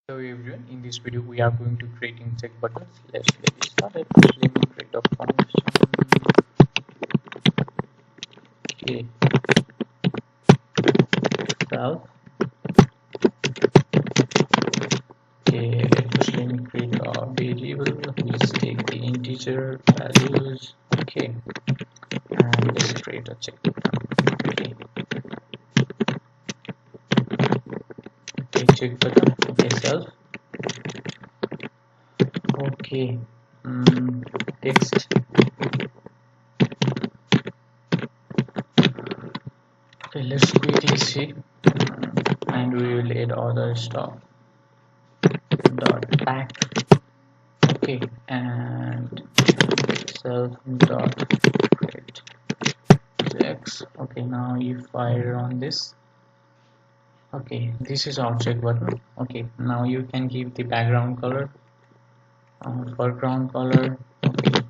Hello everyone, in this video we are going to creating check buttons. Let's get started. Let me create a function. Okay, self. Okay, first let me create a variable. Let's take the integer values. Okay, and let's create a check button. Okay, okay, check button. Okay, self. Okay, text. Okay, let's quickly see, and we will add other stuff. Dot back. Okay, and self dot create x. Okay, now if I run this, okay, this is our check button. Okay, now you can give the background color, foreground color. Okay,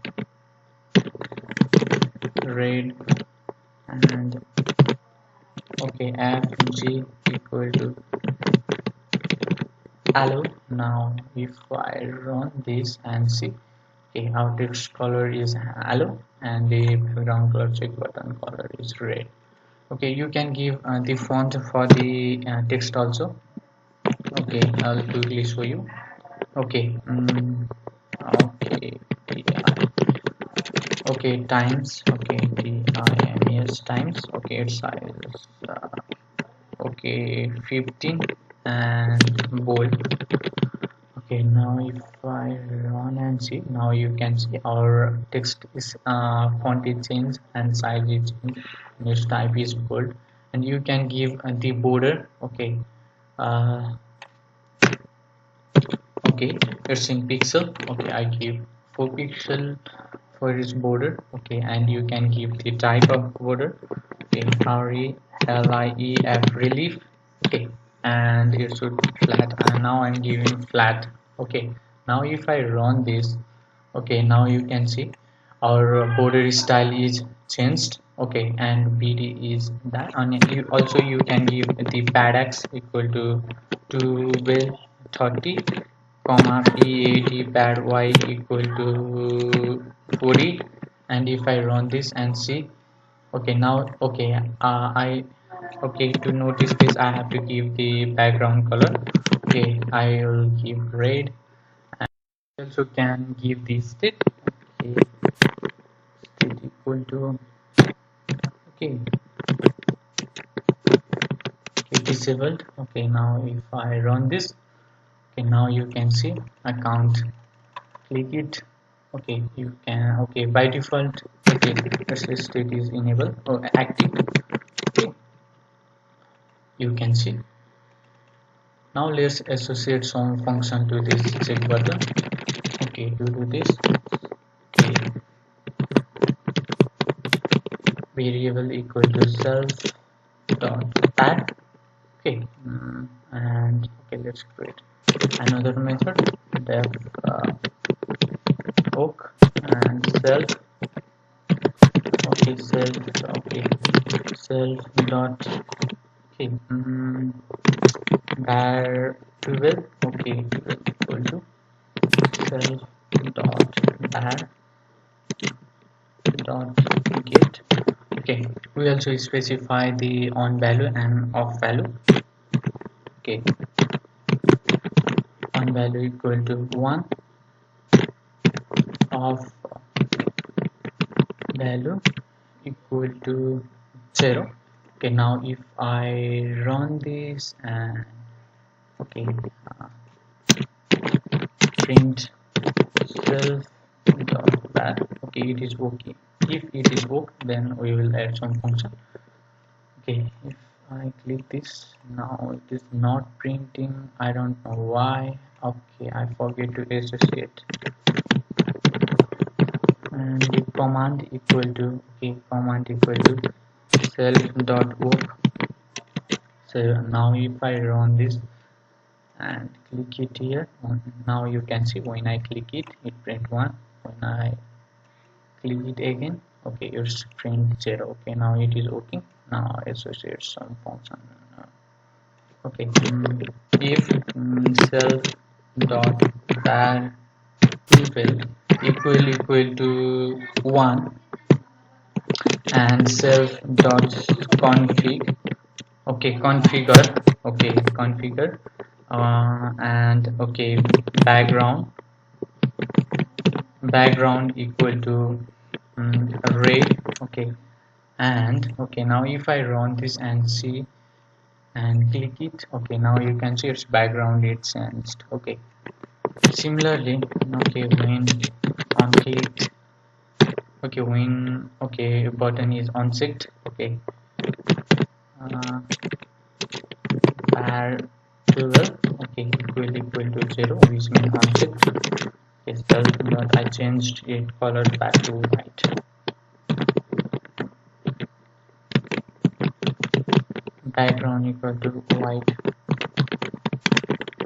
red, and okay, fg equal to hello. Now if I run this and see, okay, our text color is hello and the background color check button color is red. Okay, you can give the font for the text also. Okay, I'll quickly show you. Okay, okay, okay, times. Okay, times times. Okay, its size. Okay, 15 and bold. Okay, now if I run and see, now you can see our text is font is changed and size is changed. This type is bold, and you can give the border. Okay, uh, okay, it's in pixel. Okay, I give 4 pixel for its border. Okay, and you can give the type of border. Okay, relief relief. Okay, and it should flat, and now I'm giving flat. Okay, now if I run this, okay, now you can see our border style is changed. Okay, and bd is that, and you also you can give the paddocks equal to 1230 comma p80 pad y equal to 40. And if I run this and see, okay, now okay, I okay, to notice this I have to give the background color. Okay, I will give red, and also can give the state. Okay, state equal to, okay, okay, disabled. Okay, now if I run this, okay, now you can see account, click it. Okay, you can, okay, by default, okay, the state is enabled or active. Okay, you can see. Now let's associate some function to this check button. Okay, to do this, okay, variable equal to self dot add. Okay, and okay, let's create another method, def oak and self. Okay, self, okay, self dot, okay, var 12. Okay, 12 equal to self dot var dot get. Okay, we also specify the on value and off value. Okay, on value equal to 1, off value equal to 0. Okay, now if I run this and okay, print self dot var. Okay, it is okay. If it is okay, then we will add some function. Okay, if I click this, now it is not printing. I don't know why. Okay, I forget to associate. And the command equal to, okay, command equal to self dot work. So now if I run this and click it here, now you can see when I click it, it print 1. When I click it again, okay, it's print 0. Okay, now it is working. Now associate some function. Okay, if self dot var equal to 1 and self dot config, okay, configure and okay, background equal to array. Okay, and okay, now if I run this and see and click it, okay, now you can see its background it's changed. Okay, similarly, okay, when on click, okay, when okay button is unchecked, okay, uh, var 12, okay, equal to 0, which means unchecked. Okay, self but I changed it color back to white. Background equal to white.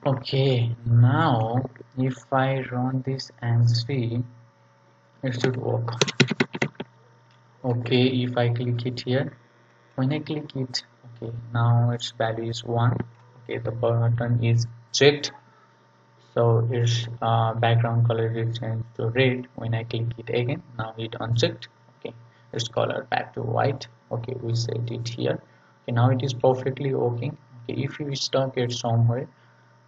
Okay, now if I run this and see, it should work. Okay, if I click it here, when I click it, okay, now its value is 1. Okay, the button is checked, so its background color is changed to red. When I click it again, now it unchecked. Okay, its color back to white. Okay, we set it here. Okay, now it is perfectly working. Okay, if you stuck it somewhere,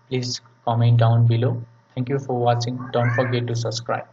please comment down below. Thank you for watching. Don't forget to subscribe.